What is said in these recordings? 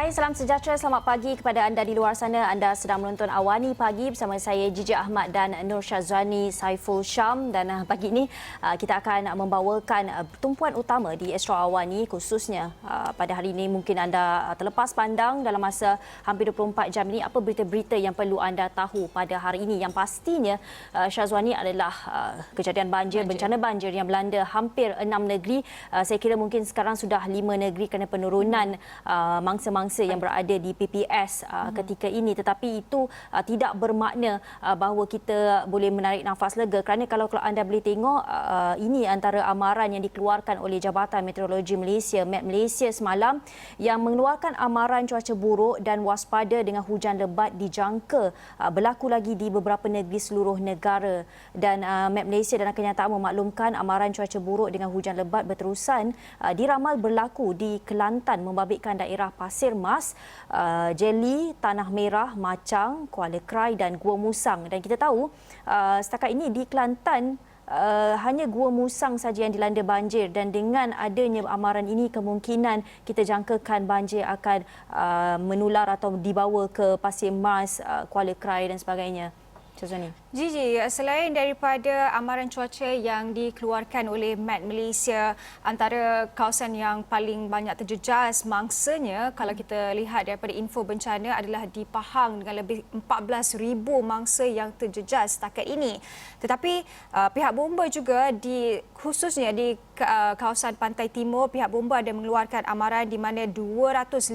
Hai, salam sejahtera. Selamat pagi kepada anda di luar sana. Anda sedang menonton Awani Pagi bersama saya Gigi Ahmad dan Nur Syazwani Saiful Syam. Dan pagi ini kita akan membawakan tumpuan utama di Astro Awani, khususnya pada hari ini mungkin anda terlepas pandang dalam masa hampir 24 jam ini apa berita-berita yang perlu anda tahu pada hari ini. Yang pastinya Syazwani adalah kejadian banjir, bencana banjir yang melanda hampir 6 negeri. Saya kira mungkin sekarang sudah 5 negeri kerana penurunan mangsa-mangsa yang berada di PPS ketika ini, tetapi itu tidak bermakna bahawa kita boleh menarik nafas lega, kerana kalau anda boleh tengok ini antara amaran yang dikeluarkan oleh Jabatan Meteorologi Malaysia Met Malaysia semalam yang mengeluarkan amaran cuaca buruk dan waspada dengan hujan lebat dijangka berlaku lagi di beberapa negeri seluruh negara. Dan Met Malaysia dalam kenyataan memaklumkan amaran cuaca buruk dengan hujan lebat berterusan diramal berlaku di Kelantan, membabitkan daerah Pasir Mas, Jeli, Tanah Merah, Macang, Kuala Krai dan Gua Musang. Dan kita tahu setakat ini di Kelantan hanya Gua Musang saja yang dilanda banjir, dan dengan adanya amaran ini kemungkinan kita jangkakan banjir akan menular atau dibawa ke Pasir Mas, Kuala Krai dan sebagainya. Syazwani. Gigi, selain daripada amaran cuaca yang dikeluarkan oleh Met Malaysia, antara kawasan yang paling banyak terjejas mangsanya, kalau kita lihat daripada info bencana, adalah di Pahang dengan lebih 14,000 mangsa yang terjejas setakat ini. Tetapi pihak bomba juga khususnya di kawasan Pantai Timur, pihak bomba ada mengeluarkan amaran di mana 250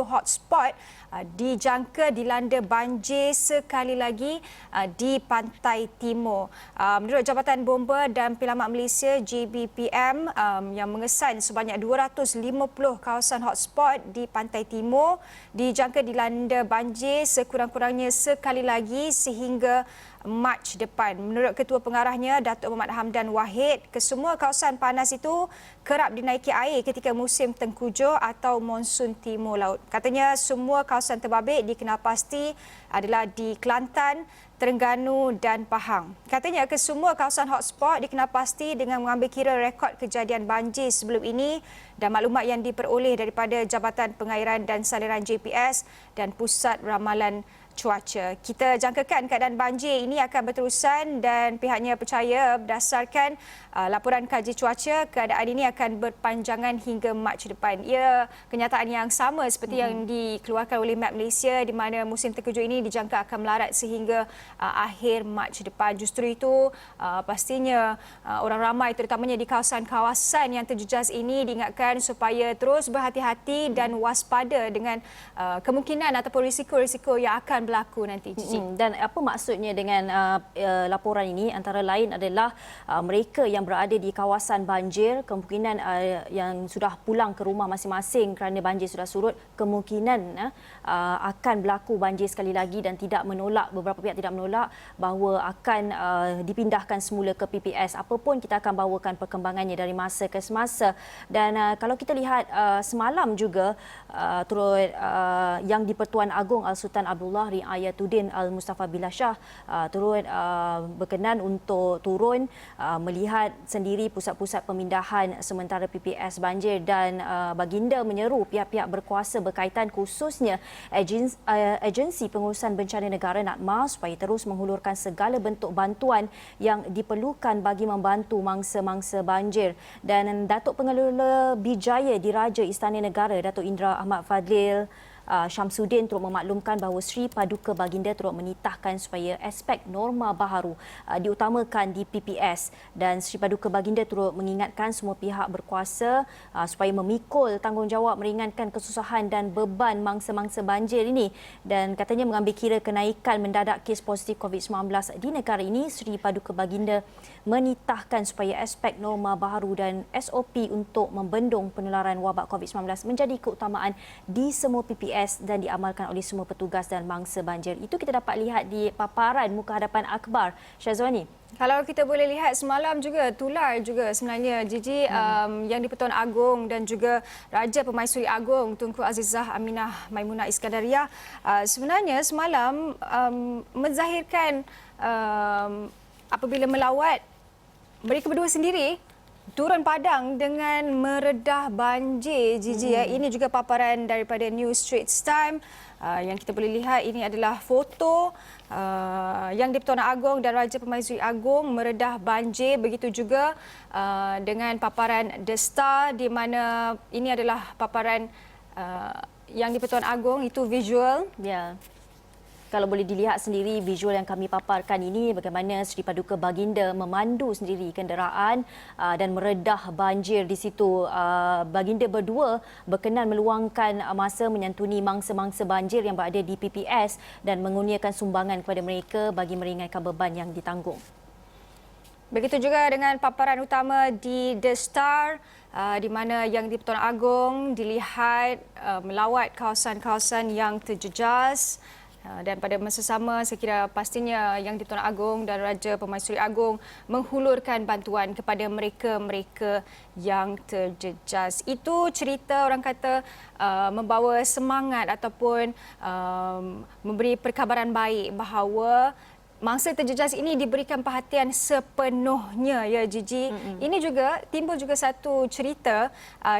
hotspot dijangka dilanda banjir sekali lagi di Pantai Timur. Menurut Jabatan Bomba dan Penyelamat Malaysia JBPM yang mengesan sebanyak 250 kawasan hotspot di Pantai Timur dijangka dilanda banjir sekurang-kurangnya sekali lagi sehingga Mac depan. Menurut Ketua Pengarahnya Datuk Muhammad Hamdan Wahid, kesemua kawasan panas itu kerap dinaiki air ketika musim tengkujuh atau monsun timur laut. Katanya semua kawasan terbabit dikenal pasti adalah di Kelantan, Terengganu dan Pahang. Katanya kesemua kawasan hotspot dikenal pasti dengan mengambil kira rekod kejadian banjir sebelum ini dan maklumat yang diperoleh daripada Jabatan Pengairan dan Saliran JPS dan Pusat Ramalan Cuaca. Kita jangkakan keadaan banjir ini akan berterusan dan pihaknya percaya berdasarkan laporan kaji cuaca, keadaan ini akan berpanjangan hingga Mac depan. Ia kenyataan yang sama seperti yang dikeluarkan oleh Met Malaysia di mana musim tengkujuh ini dijangka akan melarat sehingga akhir Mac depan. Justru itu pastinya orang ramai terutamanya di kawasan-kawasan yang terjejas ini diingatkan supaya terus berhati-hati dan waspada dengan kemungkinan ataupun risiko-risiko yang akan berlaku nanti. Dan apa maksudnya dengan laporan ini? Antara lain adalah mereka yang berada di kawasan banjir, kemungkinan yang sudah pulang ke rumah masing-masing kerana banjir sudah surut, kemungkinan akan berlaku banjir sekali lagi dan tidak menolak, beberapa pihak tidak menolak bahawa akan dipindahkan semula ke PPS. Apapun kita akan bawakan perkembangannya dari masa ke semasa. Dan kalau kita lihat semalam juga turut yang di-Pertuan Agong Al-Sultan Abdullah Riayatuddin Al-Mustafa Billah Shah turut berkenan untuk turun melihat sendiri pusat-pusat pemindahan sementara PPS banjir, dan baginda menyeru pihak-pihak berkuasa berkaitan khususnya agensi pengurusan bencana negara NADMA supaya terus menghulurkan segala bentuk bantuan yang diperlukan bagi membantu mangsa-mangsa banjir. Dan Datuk Pengelola Bijaya Diraja Istana Negara Datuk Indra Ahmad Fadlil Syamsuddin turut memaklumkan bahawa Sri Paduka Baginda turut menitahkan supaya aspek norma baharu diutamakan di PPS, dan Sri Paduka Baginda turut mengingatkan semua pihak berkuasa supaya memikul tanggungjawab meringankan kesusahan dan beban mangsa-mangsa banjir ini. Dan katanya mengambil kira kenaikan mendadak kes positif COVID-19 di negara ini, Sri Paduka Baginda menitahkan supaya aspek norma baharu dan SOP untuk membendung penularan wabak COVID-19 menjadi keutamaan di semua PPS dan diamalkan oleh semua petugas dan mangsa banjir. Itu kita dapat lihat di paparan muka hadapan akhbar. Syazwani. Kalau kita boleh lihat semalam juga tular juga sebenarnya Gigi yang di-Pertuan Agong dan juga Raja Permaisuri Agong Tunku Azizah Aminah Maimunah Iskandariah sebenarnya semalam menzahirkan apabila melawat mereka berdua sendiri turun padang dengan meredah banjir, Gigi. Ini juga paparan daripada New Straits Times. Yang kita boleh lihat ini adalah foto Yang di-Pertuan Agong dan Raja Pemaisuri Agong meredah banjir. Begitu juga dengan paparan The Star, di mana ini adalah paparan Yang di-Pertuan Agong, itu visual. Ya. Kalau boleh dilihat sendiri visual yang kami paparkan ini, bagaimana Seri Paduka Baginda memandu sendiri kenderaan dan meredah banjir di situ. Baginda berdua berkenan meluangkan masa menyantuni mangsa-mangsa banjir yang berada di PPS dan mengurniakan sumbangan kepada mereka bagi meringankan beban yang ditanggung. Begitu juga dengan paparan utama di The Star, di mana Yang di-Pertuan Agong dilihat melawat kawasan-kawasan yang terjejas. Dan pada masa sama, saya kira pastinya Yang di-Pertuan Agong dan Raja Pemaisuri Agong menghulurkan bantuan kepada mereka-mereka yang terjejas. Itu cerita orang kata membawa semangat ataupun memberi perkabaran baik bahawa mangsa terjejas ini diberikan perhatian sepenuhnya, ya Gigi. Ini juga timbul juga satu cerita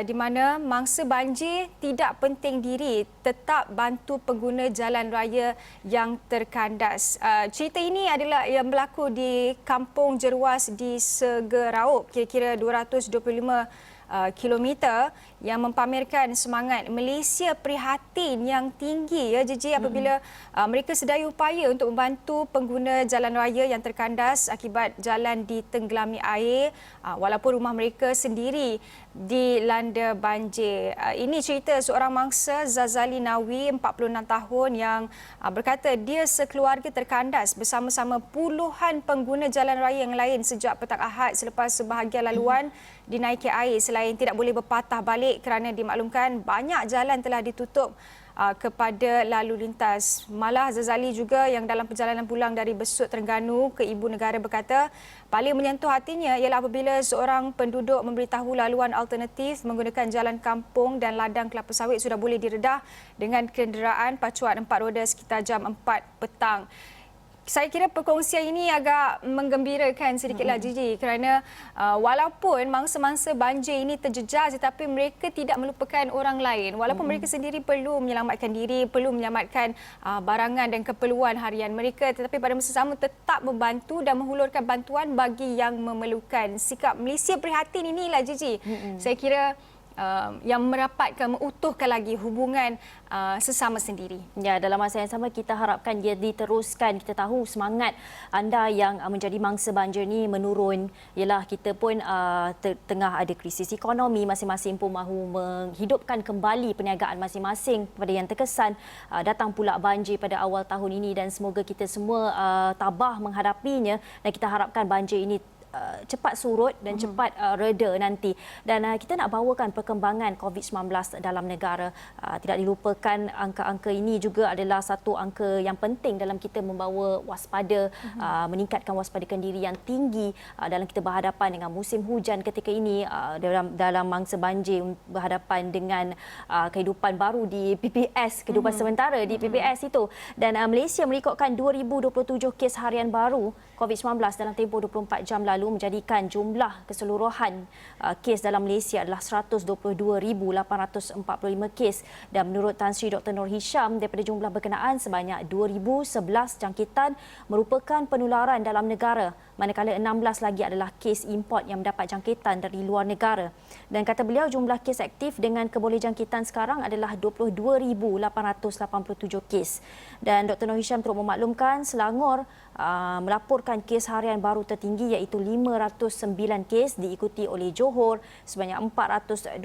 di mana mangsa banjir tidak penting diri, tetap bantu pengguna jalan raya yang terkandas. Cerita ini adalah yang berlaku di Kampung Jeruas di Segeraup, kira-kira 225 kilometer, yang mempamerkan semangat Malaysia prihatin yang tinggi, ya Gigi, apabila mereka sedaya upaya untuk membantu pengguna jalan raya yang terkandas akibat jalan ditenggelami air, walaupun rumah mereka sendiri dilanda banjir. Ini cerita seorang mangsa, Zazali Nawi, 46 tahun, yang berkata dia sekeluarga terkandas bersama-sama puluhan pengguna jalan raya yang lain sejak petang Ahad selepas sebahagian laluan dinaiki air. Selain tidak boleh berpatah balik kerana dimaklumkan banyak jalan telah ditutup kepada lalu lintas. Malah Zazali juga yang dalam perjalanan pulang dari Besut, Terengganu ke ibu negara berkata paling menyentuh hatinya ialah apabila seorang penduduk memberitahu laluan alternatif menggunakan jalan kampung dan ladang kelapa sawit sudah boleh diredah dengan kenderaan pacuan 4 roda sekitar jam 4 petang. Saya kira perkongsian ini agak menggembirakan sedikitlah Gigi, kerana walaupun mangsa-mangsa banjir ini terjejas tetapi mereka tidak melupakan orang lain. Walaupun mereka sendiri perlu menyelamatkan diri, perlu menyelamatkan barangan dan keperluan harian mereka, tetapi pada masa sama tetap membantu dan menghulurkan bantuan bagi yang memerlukan. Sikap Malaysia prihatin inilah Gigi. Saya kira yang merapatkan, mengutuhkan lagi hubungan sesama sendiri. Ya, dalam masa yang sama kita harapkan dia diteruskan. Kita tahu semangat anda yang menjadi mangsa banjir ni menurun. Ialah kita pun tengah ada krisis ekonomi, masing-masing pun mahu menghidupkan kembali perniagaan masing-masing. Kepada yang terkesan, datang pula banjir pada awal tahun ini dan semoga kita semua tabah menghadapinya dan kita harapkan banjir ini cepat surut dan cepat reda nanti. Dan kita nak bawakan perkembangan COVID-19 dalam negara. Tidak dilupakan angka-angka ini juga adalah satu angka yang penting dalam kita membawa waspada, meningkatkan waspada diri yang tinggi dalam kita berhadapan dengan musim hujan ketika ini, dalam mangsa banjir, berhadapan dengan kehidupan baru di PPS, kehidupan sementara di PPS itu. Dan Malaysia merekodkan 2027 kes harian baru COVID-19 dalam tempoh 24 jam lalu, menjadikan jumlah keseluruhan kes dalam Malaysia adalah 122,845 kes. Dan menurut Tan Sri Dr. Nur Hisham, daripada jumlah berkenaan sebanyak 2,011 jangkitan merupakan penularan dalam negara, manakala 16 lagi adalah kes import yang mendapat jangkitan dari luar negara. Dan kata beliau, jumlah kes aktif dengan kebolehjangkitan sekarang adalah 22,887 kes. Dan Dr. Nur Hisham turut memaklumkan Selangor melaporkan kes harian baru tertinggi iaitu 509 kes, diikuti oleh Johor sebanyak 428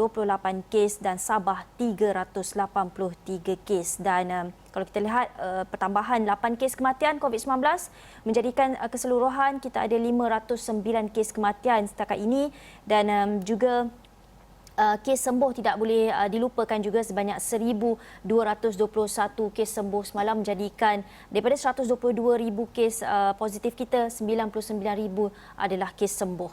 kes dan Sabah 383 kes. Dan kalau kita lihat pertambahan 8 kes kematian COVID-19 menjadikan keseluruhan kita ada 509 kes kematian setakat ini. Dan juga kes sembuh tidak boleh dilupakan juga, sebanyak 1,221 kes sembuh semalam, menjadikan daripada 122,000 kes positif kita, 99,000 adalah kes sembuh.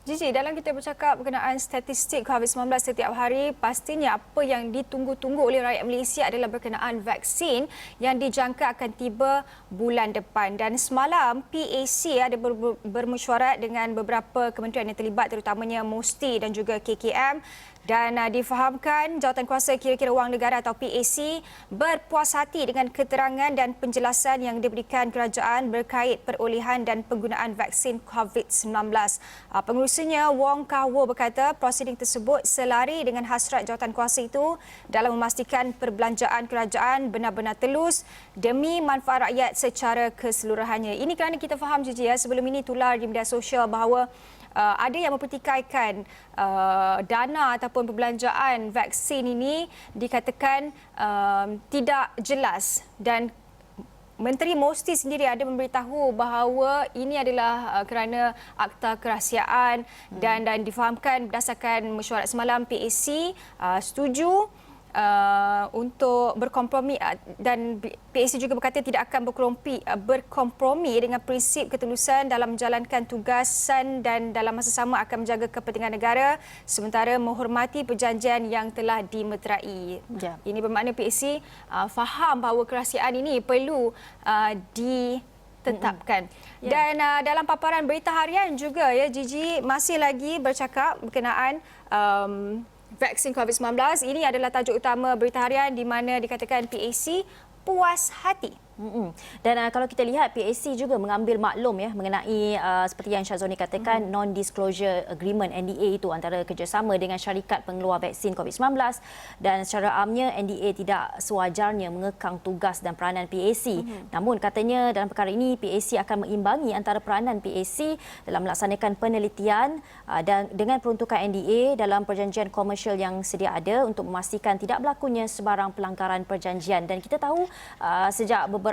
Gigi, dalam kita bercakap berkenaan statistik COVID-19 setiap hari, pastinya apa yang ditunggu-tunggu oleh rakyat Malaysia adalah berkenaan vaksin yang dijangka akan tiba bulan depan. Dan semalam, PAC ada bermesyuarat dengan beberapa kementerian yang terlibat, terutamanya MOSTI dan juga KKM. Dan difahamkan Jawatankuasa Kira-kira Wang Negara atau PAC berpuas hati dengan keterangan dan penjelasan yang diberikan kerajaan berkait perolehan dan penggunaan vaksin COVID-19. Pengurusnya Wong Kah-Wo berkata prosiding tersebut selari dengan hasrat Jawatankuasa itu dalam memastikan perbelanjaan kerajaan benar-benar telus demi manfaat rakyat secara keseluruhannya. Ini kerana kita faham Gigi, sebelum ini tular di media sosial bahawa ada yang mempertikaikan dana ataupun perbelanjaan vaksin ini dikatakan tidak jelas, dan Menteri MOSTI sendiri ada memberitahu bahawa ini adalah kerana akta kerahsiaan dan difahamkan berdasarkan mesyuarat semalam PAC setuju untuk berkompromi, dan PAC juga berkata tidak akan berkompromi dengan prinsip ketulusan dalam menjalankan tugasan dan dalam masa sama akan menjaga kepentingan negara sementara menghormati perjanjian yang telah dimeterai. Ya. Ini bermakna PAC faham bahawa kerahsiaan ini perlu ditetapkan. Dan dalam paparan berita harian juga Gigi masih lagi bercakap berkenaan vaksin COVID-19. Ini adalah tajuk utama berita harian di mana dikatakan PAC puas hati. Dan kalau kita lihat PAC juga mengambil maklum mengenai seperti yang Syazwani katakan non-disclosure agreement NDA itu antara kerjasama dengan syarikat pengeluar vaksin COVID-19, dan secara amnya NDA tidak sewajarnya mengekang tugas dan peranan PAC. Namun katanya dalam perkara ini PAC akan mengimbangi antara peranan PAC dalam melaksanakan penelitian dan dengan peruntukan NDA dalam perjanjian komersial yang sedia ada untuk memastikan tidak berlakunya sebarang pelanggaran perjanjian. Dan kita tahu sejak beberapa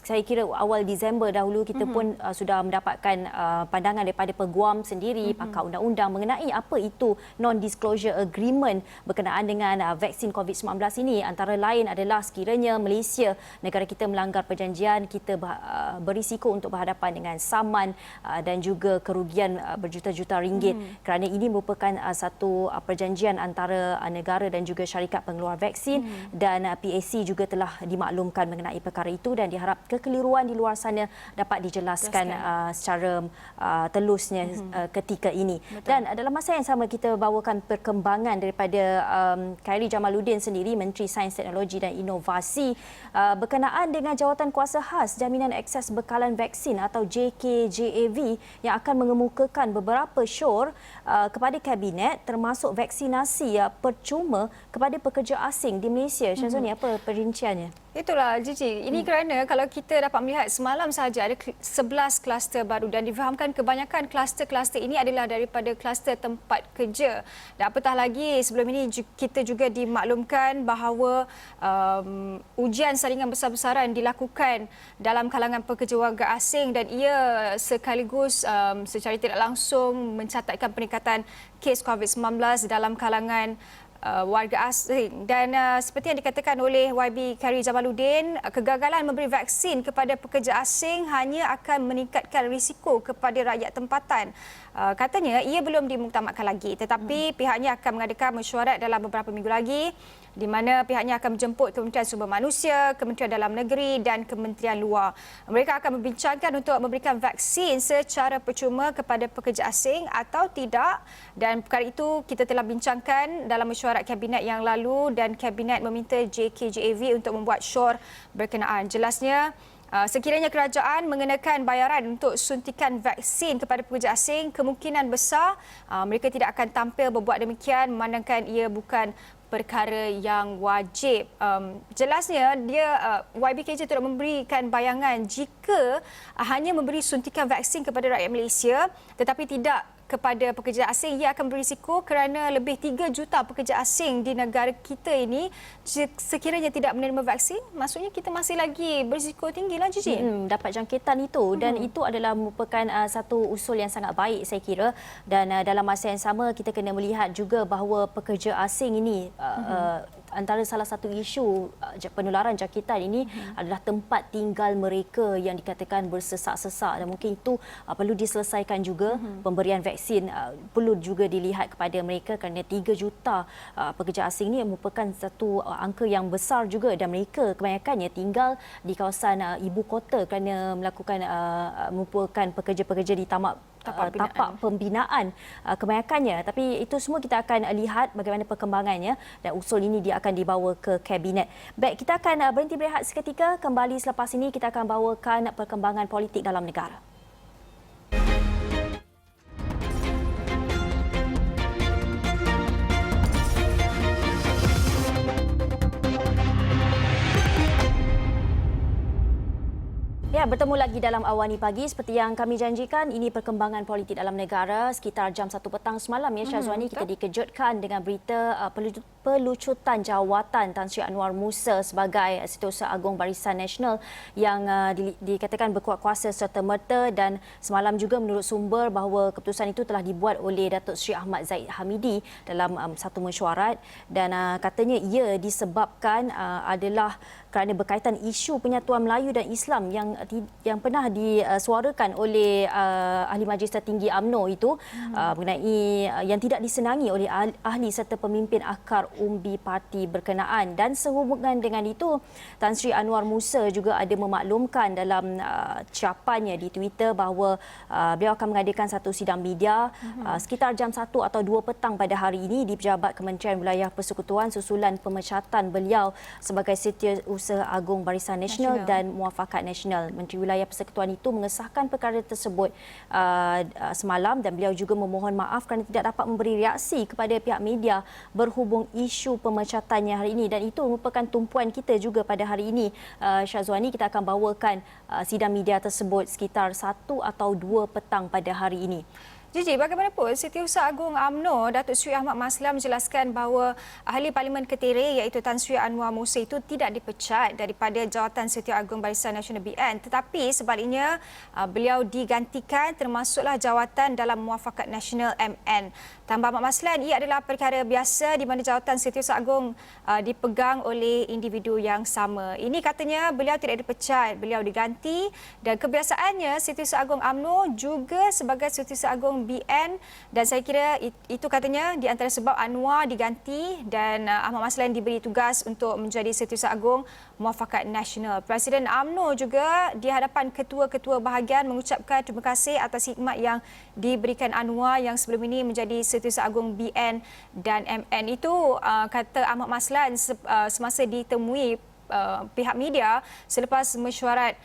saya kira awal Disember dahulu kita pun sudah mendapatkan pandangan daripada Peguam sendiri, pakar undang-undang mengenai apa itu non-disclosure agreement berkenaan dengan vaksin COVID-19 ini. Antara lain adalah sekiranya Malaysia, negara kita melanggar perjanjian, kita berisiko untuk berhadapan dengan saman dan juga kerugian berjuta-juta ringgit kerana ini merupakan satu perjanjian antara negara dan juga syarikat pengeluar vaksin, dan PAC juga telah dimaklumkan mengenai perkara itu dan diharap kekeliruan di luar sana dapat dijelaskan secara telusnya ketika ini. Betul. Dan dalam masa yang sama kita bawakan perkembangan daripada Khairy Jamaluddin sendiri, Menteri Sains, Teknologi dan Inovasi, berkenaan dengan Jawatankuasa Khas Jaminan Akses Bekalan Vaksin atau JKJAV yang akan mengemukakan beberapa syur kepada Kabinet termasuk vaksinasi percuma kepada pekerja asing di Malaysia. Syazwani, apa perinciannya? Itulah Gigi. Ini kerana kalau kita dapat melihat semalam saja ada 11 kluster baru dan difahamkan kebanyakan kluster-kluster ini adalah daripada kluster tempat kerja. Dan apatah lagi sebelum ini kita juga dimaklumkan bahawa ujian saringan besar-besaran dilakukan dalam kalangan pekerja warga asing dan ia sekaligus secara tidak langsung mencatatkan peningkatan kes COVID-19 dalam kalangan warga asing. Dan seperti yang dikatakan oleh YB Khairy Jamaluddin, kegagalan memberi vaksin kepada pekerja asing hanya akan meningkatkan risiko kepada rakyat tempatan. Katanya ia belum dimuktamadkan lagi, tetapi pihaknya akan mengadakan mesyuarat dalam beberapa minggu lagi di mana pihaknya akan menjemput Kementerian Sumber Manusia, Kementerian Dalam Negeri dan Kementerian Luar. Mereka akan membincangkan untuk memberikan vaksin secara percuma kepada pekerja asing atau tidak, dan perkara itu kita telah bincangkan dalam mesyuarat Kabinet yang lalu dan Kabinet meminta JKJAV untuk membuat syur berkenaan. Jelasnya, sekiranya kerajaan mengenakan bayaran untuk suntikan vaksin kepada pekerja asing, kemungkinan besar mereka tidak akan tampil berbuat demikian memandangkan ia bukan perkara yang wajib. Jelasnya YBKJ tidak memberikan bayangan jika hanya memberi suntikan vaksin kepada rakyat Malaysia tetapi tidak kepada pekerja asing, ia akan berisiko kerana lebih 3 juta pekerja asing di negara kita ini sekiranya tidak menerima vaksin, maksudnya kita masih lagi berisiko tinggilah Gigi. Dapat jangkitan itu dan itu adalah merupakan satu usul yang sangat baik saya kira, dan dalam masa yang sama kita kena melihat juga bahawa pekerja asing ini antara salah satu isu penularan jangkitan ini adalah tempat tinggal mereka yang dikatakan bersesak-sesak, dan mungkin itu perlu diselesaikan juga. Pemberian vaksin perlu juga dilihat kepada mereka kerana 3 juta pekerja asing ini merupakan satu angka yang besar juga, dan mereka kebanyakannya tinggal di kawasan ibu kota kerana melakukan merupakan pekerja-pekerja di tapak pembinaan kebanyakannya. Tapi itu semua kita akan lihat bagaimana perkembangannya, dan usul ini dia akan dibawa ke Kabinet. Baik, kita akan berhenti berehat seketika. Kembali selepas ini kita akan bawakan perkembangan politik dalam negara. Ya, bertemu lagi dalam Awani Pagi. Seperti yang kami janjikan, ini perkembangan politik dalam negara sekitar jam 1 petang semalam. Ya, Syazwani, kita dikejutkan dengan berita pelucutan jawatan Tan Sri Anwar Musa sebagai Setiausaha Agung Barisan Nasional yang dikatakan berkuat kuasa serta-merta, dan semalam juga menurut sumber bahawa keputusan itu telah dibuat oleh Datuk Seri Ahmad Zahid Hamidi dalam satu mesyuarat, dan katanya ia disebabkan adalah kerana berkaitan isu penyatuan Melayu dan Islam yang pernah disuarakan oleh Ahli Majlis Tertinggi UMNO itu, mengenai yang tidak disenangi oleh ahli serta pemimpin akar umbi parti berkenaan. Dan sehubungan dengan itu, Tan Sri Anwar Musa juga ada memaklumkan dalam ucapannya di Twitter bahawa beliau akan mengadakan satu sidang media sekitar jam 1 atau 2 petang pada hari ini di Pejabat Kementerian Wilayah Persekutuan susulan pemecatan beliau sebagai Setiausaha Agung Barisan Nasional dan Muafakat Nasional. Menteri Wilayah Persekutuan itu mengesahkan perkara tersebut semalam, dan beliau juga memohon maaf kerana tidak dapat memberi reaksi kepada pihak media berhubung isu pemecatannya hari ini, dan itu merupakan tumpuan kita juga pada hari ini. Syazwani, kita akan bawakan sidang media tersebut sekitar 1 atau 2 petang pada hari ini. Jiji, bagaimanapun Setiausaha Agung UMNO Datuk Seri Ahmad Maslam menjelaskan bahawa Ahli Parlimen Ketiri iaitu Tan Sri Anwar Musa itu tidak dipecat daripada jawatan Setiausaha Agung Barisan Nasional BN, tetapi sebaliknya beliau digantikan termasuklah jawatan dalam Muafakat Nasional MN. Tambah Ahmad Maslan, ia adalah perkara biasa di mana jawatan Setiausaha Agung dipegang oleh individu yang sama. Ini katanya beliau tidak dipecat, beliau diganti, dan kebiasaannya Setiausaha Agung UMNO juga sebagai Setiausaha Agung BN, dan saya kira itu katanya di antara sebab Anwar diganti dan Ahmad Maslan diberi tugas untuk menjadi Setiausaha Agung Muafakat Nasional. Presiden UMNO juga di hadapan ketua-ketua bahagian mengucapkan terima kasih atas khidmat yang diberikan Anwar yang sebelum ini menjadi Setiausaha Agung BN dan MN. Itu kata Ahmad Maslan semasa ditemui pihak media selepas mesyuarat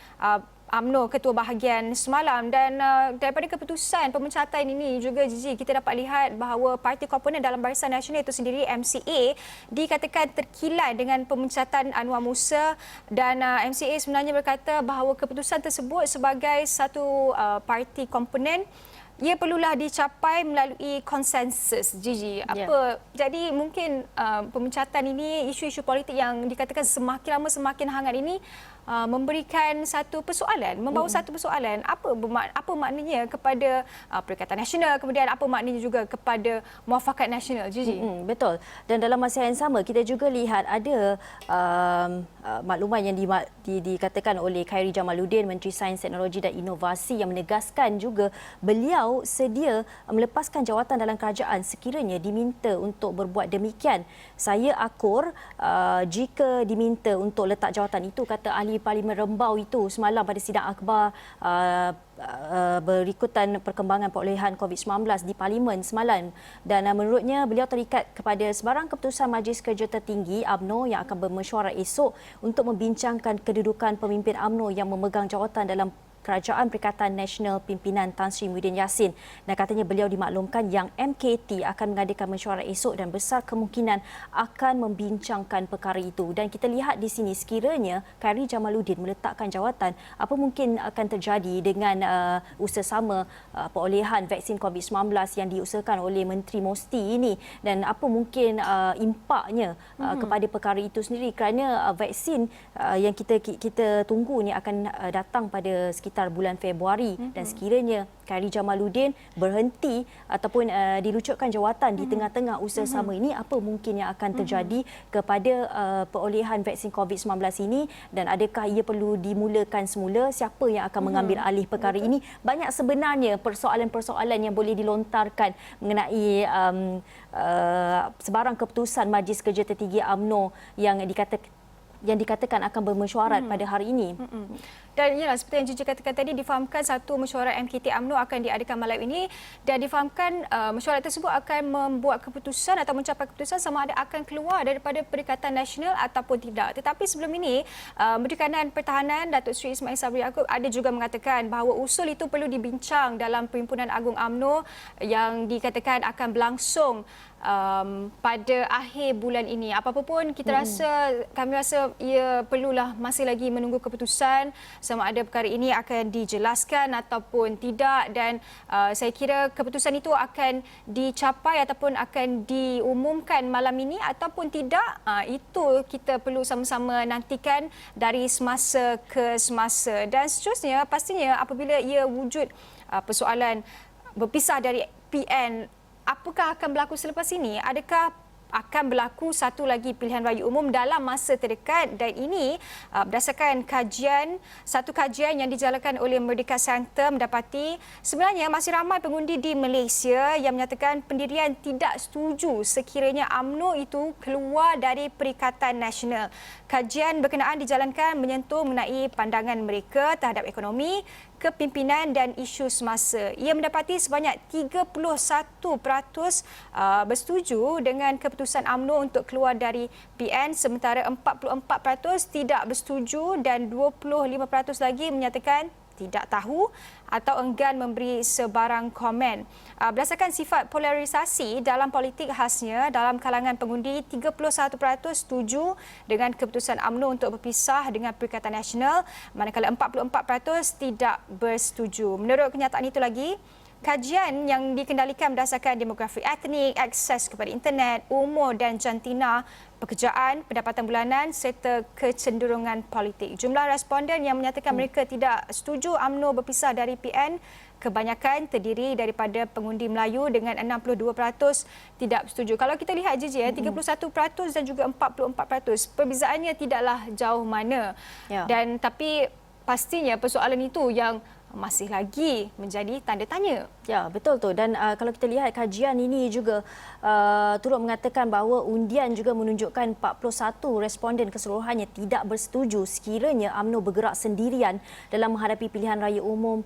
UMNO ketua bahagian semalam. Dan daripada keputusan pemecatan ini juga, Gigi, kita dapat lihat bahawa parti komponen dalam Barisan Nasional itu sendiri, MCA, dikatakan terkilan dengan pemecatan Anwar Musa, dan MCA sebenarnya berkata bahawa keputusan tersebut sebagai satu parti komponen ia perlulah dicapai melalui konsensus, Gigi. Jadi mungkin pemecatan ini, isu-isu politik yang dikatakan semakin lama semakin hangat ini memberikan satu persoalan, membawa satu persoalan. Apa maknanya kepada Perikatan Nasional, kemudian apa maknanya juga kepada Muafakat Nasional, Gigi? Betul. Dan dalam masa yang sama, kita juga lihat ada maklumat yang dikatakan oleh Khairi Jamaluddin, Menteri Sains, Teknologi dan Inovasi, yang menegaskan juga beliau sedia melepaskan jawatan dalam kerajaan sekiranya diminta untuk berbuat demikian. Saya akur jika diminta untuk letak jawatan itu, kata Ahli Parlimen Rembau itu semalam pada sidang akhbar berikutan perkembangan perolehan COVID-19 di Parlimen semalam. Dan menurutnya beliau terikat kepada sebarang keputusan Majlis Kerja Tertinggi UMNO yang akan bermesyuarat esok untuk membincangkan kedudukan pemimpin UMNO yang memegang jawatan dalam Kerajaan Perikatan Nasional pimpinan Tan Sri Muhyiddin Yassin. Dan katanya beliau dimaklumkan yang MKT akan mengadakan mesyuarat esok dan besar kemungkinan akan membincangkan perkara itu. Dan kita lihat di sini, sekiranya Khairi Jamaluddin meletakkan jawatan, apa mungkin akan terjadi dengan usaha sama perolehan vaksin COVID-19 yang diusahakan oleh Menteri Mosti ini, dan apa mungkin impaknya kepada perkara itu sendiri, kerana vaksin yang kita tunggu ni akan datang pada sekitar sekitar bulan Februari dan sekiranya Khairy Jamaluddin berhenti ataupun dilucutkan jawatan di tengah-tengah usaha sama ini, apa mungkin yang akan terjadi kepada perolehan vaksin COVID-19 ini dan adakah ia perlu dimulakan semula, siapa yang akan mengambil alih perkara ini. Banyak sebenarnya persoalan-persoalan yang boleh dilontarkan mengenai sebarang keputusan Majlis Kerja Tertinggi UMNO yang dikatakan akan bermesyuarat pada hari ini. Dan ialah seperti yang Gigi katakan tadi, difahamkan satu mesyuarat MKT UMNO akan diadakan malam ini dan difahamkan mesyuarat tersebut akan membuat keputusan atau mencapai keputusan sama ada akan keluar daripada Perikatan Nasional ataupun tidak. Tetapi sebelum ini, Menteri Kanan Pertahanan Datuk Seri Ismail Sabri Yaakob ada juga mengatakan bahawa usul itu perlu dibincang dalam Perhimpunan Agung UMNO yang dikatakan akan berlangsung pada akhir bulan ini. Apa-apa pun kami rasa ia perlulah masih lagi menunggu keputusan sama ada perkara ini akan dijelaskan ataupun tidak, dan saya kira keputusan itu akan dicapai ataupun akan diumumkan malam ini ataupun tidak, itu kita perlu sama-sama nantikan dari semasa ke semasa. Dan seterusnya pastinya apabila ia wujud persoalan berpisah dari PN, apakah akan berlaku selepas ini? Adakah akan berlaku satu lagi pilihan raya umum dalam masa terdekat? Dan ini berdasarkan satu kajian yang dijalankan oleh Merdeka Center mendapati sebenarnya masih ramai pengundi di Malaysia yang menyatakan pendirian tidak setuju sekiranya UMNO itu keluar dari Perikatan Nasional. Kajian berkenaan dijalankan menyentuh mengenai pandangan mereka terhadap ekonomi, kepimpinan dan isu semasa. Ia mendapati sebanyak 31% bersetuju dengan keputusan UMNO untuk keluar dari PN, sementara 44% tidak bersetuju dan 25% lagi menyatakan tidak tahu atau enggan memberi sebarang komen. Berdasarkan sifat polarisasi dalam politik khasnya, dalam kalangan pengundi 31% setuju dengan keputusan UMNO untuk berpisah dengan Perikatan Nasional, manakala 44% tidak bersetuju. Menurut kenyataan itu lagi, kajian yang dikendalikan berdasarkan demografi etnik, akses kepada internet, umur dan jantina, pekerjaan, pendapatan bulanan serta kecenderungan politik. Jumlah responden yang menyatakan mereka tidak setuju UMNO berpisah dari PN kebanyakan terdiri daripada pengundi Melayu dengan 62% tidak setuju. Kalau kita lihat Gigi, 31% dan juga 44%, perbezaannya tidaklah jauh mana. Ya. Dan tapi pastinya persoalan itu yang masih lagi menjadi tanda tanya. Ya, betul tu. Dan kalau kita lihat kajian ini juga turut mengatakan bahawa undian juga menunjukkan 41 responden keseluruhannya tidak bersetuju sekiranya UMNO bergerak sendirian dalam menghadapi pilihan raya umum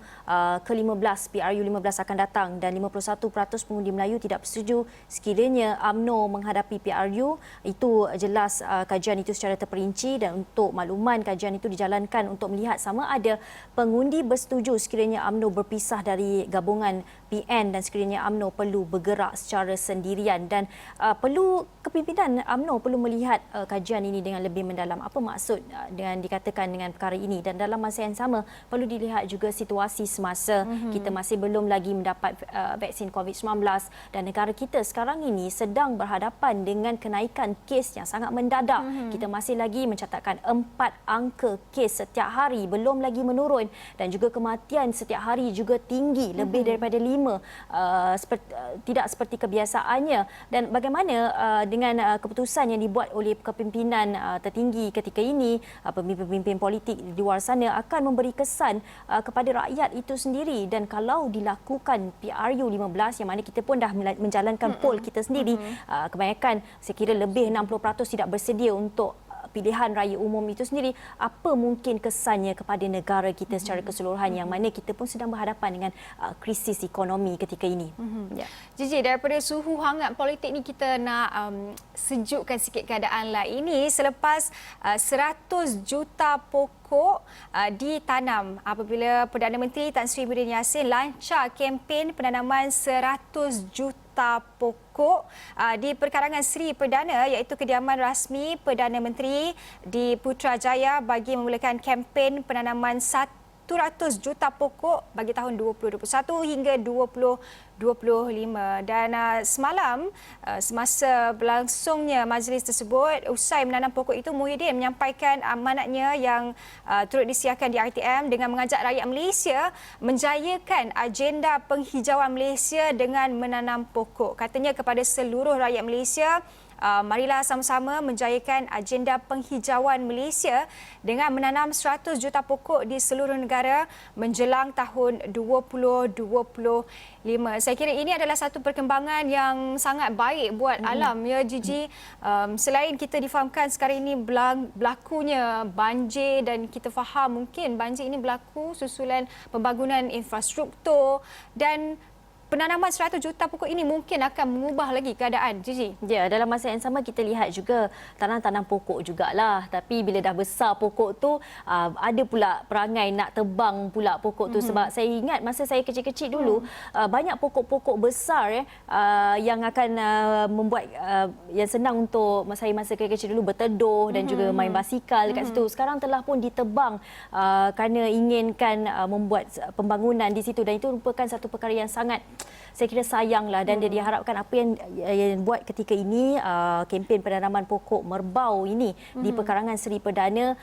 ke-15 PRU15 akan datang, dan 51% pengundi Melayu tidak bersetuju sekiranya UMNO menghadapi PRU. Itu jelas kajian itu secara terperinci, dan untuk makluman kajian itu dijalankan untuk melihat sama ada pengundi bersetuju sekiranya UMNO berpisah dari gabungan PN dan sekiranya UMNO perlu bergerak secara sendirian, dan perlu kepimpinan UMNO perlu melihat kajian ini dengan lebih mendalam. Apa maksud dengan dikatakan dengan perkara ini, dan dalam masa yang sama perlu dilihat juga situasi semasa. Kita masih belum lagi mendapat vaksin COVID-19 dan negara kita sekarang ini sedang berhadapan dengan kenaikan kes yang sangat mendadak. Kita masih lagi mencatatkan 4 angka kes setiap hari, belum lagi menurun, dan juga kematian setiap hari juga tinggi, lebih daripada 5, tidak seperti kebiasaannya. Dan bagaimana dengan keputusan yang dibuat oleh kepimpinan tertinggi ketika ini, pemimpin-pemimpin politik di luar sana akan memberi kesan kepada rakyat itu sendiri. Dan kalau dilakukan PRU15 yang mana kita pun dah menjalankan poll kita sendiri, kebanyakan saya kira lebih 60% tidak bersedia untuk pilihan raya umum itu sendiri, apa mungkin kesannya kepada negara kita secara keseluruhan, yang mana kita pun sedang berhadapan dengan krisis ekonomi ketika ini. Ya. Gigi, daripada suhu hangat politik ni kita nak sejukkan sikit keadaan lah. Ini selepas 100 juta pokok ditanam apabila Perdana Menteri Tan Sri Muhyiddin Yassin lancar kempen penanaman 100 juta pokok di perkarangan Seri Perdana, iaitu kediaman rasmi Perdana Menteri di Putrajaya, bagi memulakan kempen penanaman 1 juta pokok bagi tahun 2021 hingga 2025. Dan semalam semasa berlangsungnya majlis tersebut, usai menanam pokok itu, Muhyiddin menyampaikan amanatnya yang turut disiarkan di RTM dengan mengajak rakyat Malaysia menjayakan agenda penghijauan Malaysia dengan menanam pokok. Katanya kepada seluruh rakyat Malaysia, marilah sama-sama menjayakan agenda penghijauan Malaysia dengan menanam 100 juta pokok di seluruh negara menjelang tahun 2025. Saya kira ini adalah satu perkembangan yang sangat baik buat alam, ya Gigi. Selain kita difahamkan sekarang ini berlakunya banjir, dan kita faham mungkin banjir ini berlaku susulan pembangunan infrastruktur, dan penanaman 100 juta pokok ini mungkin akan mengubah lagi keadaan, Gigi. Ya, dalam masa yang sama kita lihat juga tanam pokok jugalah. Tapi bila dah besar pokok tu, ada pula perangai nak tebang pula pokok tu. Sebab saya ingat masa saya kecil-kecil dulu, banyak pokok-pokok besar yang akan membuat yang senang untuk saya masa kecil dulu berteduh dan juga main basikal dekat situ. Sekarang telah pun ditebang kerana inginkan membuat pembangunan di situ, dan itu merupakan satu perkara yang sangat, saya kira, sayanglah. Dan dia diharapkan apa yang buat ketika ini, kempen penanaman pokok merbau ini di Pekarangan Seri Perdana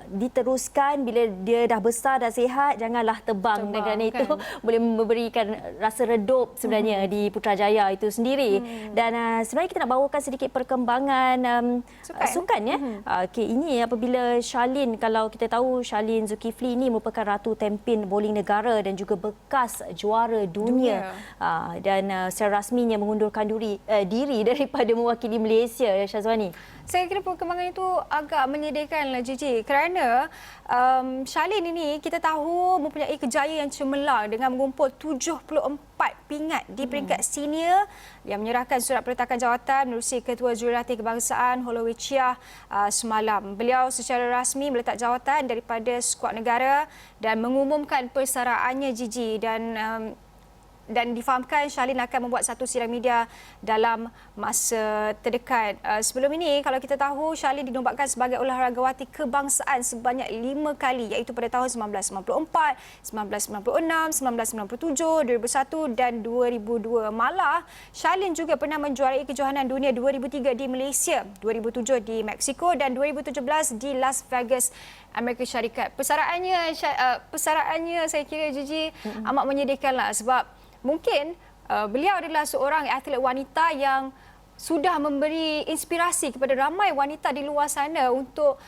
diteruskan. Bila dia dah besar, dah sihat, janganlah tebang. Dan kerana itu boleh memberikan rasa redup sebenarnya di Putrajaya itu sendiri. Dan sebenarnya kita nak bawakan sedikit perkembangan sukan ya. Ini apabila Shalin, kalau kita tahu Shalin Zulkifli ini merupakan Ratu Tempin Bowling Negara dan juga bekas juara dunia. Dan secara rasminya mengundurkan diri daripada mewakili Malaysia, Syazwani. Saya kira perkembangan itu agak menyedihkanlah, Gigi, kerana Shalin ini kita tahu mempunyai kejayaan yang cemerlang dengan mengumpul 74 pingat di peringkat senior yang menyerahkan surat peletakan jawatan menerusi Ketua Jurulatih Kebangsaan Holloway Chia semalam. Beliau secara rasmi meletak jawatan daripada skuad negara dan mengumumkan persaraannya, Gigi, dan difahamkan Shalin akan membuat satu sidang media dalam masa terdekat. Sebelum ini, kalau kita tahu, Shalin dinobatkan sebagai olahragawati kebangsaan sebanyak 5 kali, iaitu pada tahun 1994, 1996, 1997, 2001 dan 2002. Malah, Shalin juga pernah menjuarai kejohanan dunia 2003 di Malaysia, 2007 di Mexico dan 2017 di Las Vegas, Amerika Syarikat. Persaraannya saya kira, Gigi, amat menyedihkanlah, sebab mungkin beliau adalah seorang atlet wanita yang sudah memberi inspirasi kepada ramai wanita di luar sana untuk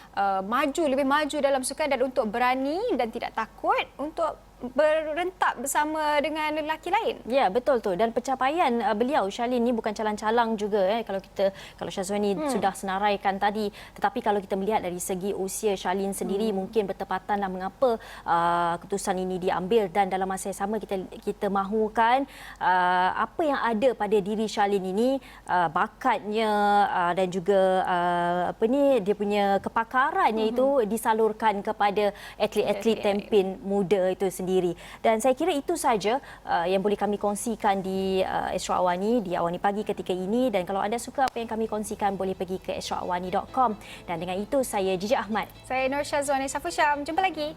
lebih maju dalam sukan dan untuk berani dan tidak takut untuk berentak bersama dengan lelaki lain. Ya, betul tu. Dan pencapaian beliau, Shalin ni bukan calang-calang juga kalau Syazwani sudah senaraikan tadi. Tetapi kalau kita melihat dari segi usia Shalin sendiri, mungkin bertepatanlah mengapa keputusan ini diambil. Dan dalam masa yang sama kita mahukan apa yang ada pada diri Shalin ini, bakatnya dan juga dia punya kepakarannya itu disalurkan kepada atlet-atlet Tempin muda itu sendiri. Dan saya kira itu saja yang boleh kami kongsikan di Astro Awani, di Awani Pagi ketika ini. Dan kalau anda suka apa yang kami kongsikan, boleh pergi ke astroawani.com. Dan dengan itu, saya Gigi Ahmad. Saya Nur Syazwani Safusyam. Jumpa lagi.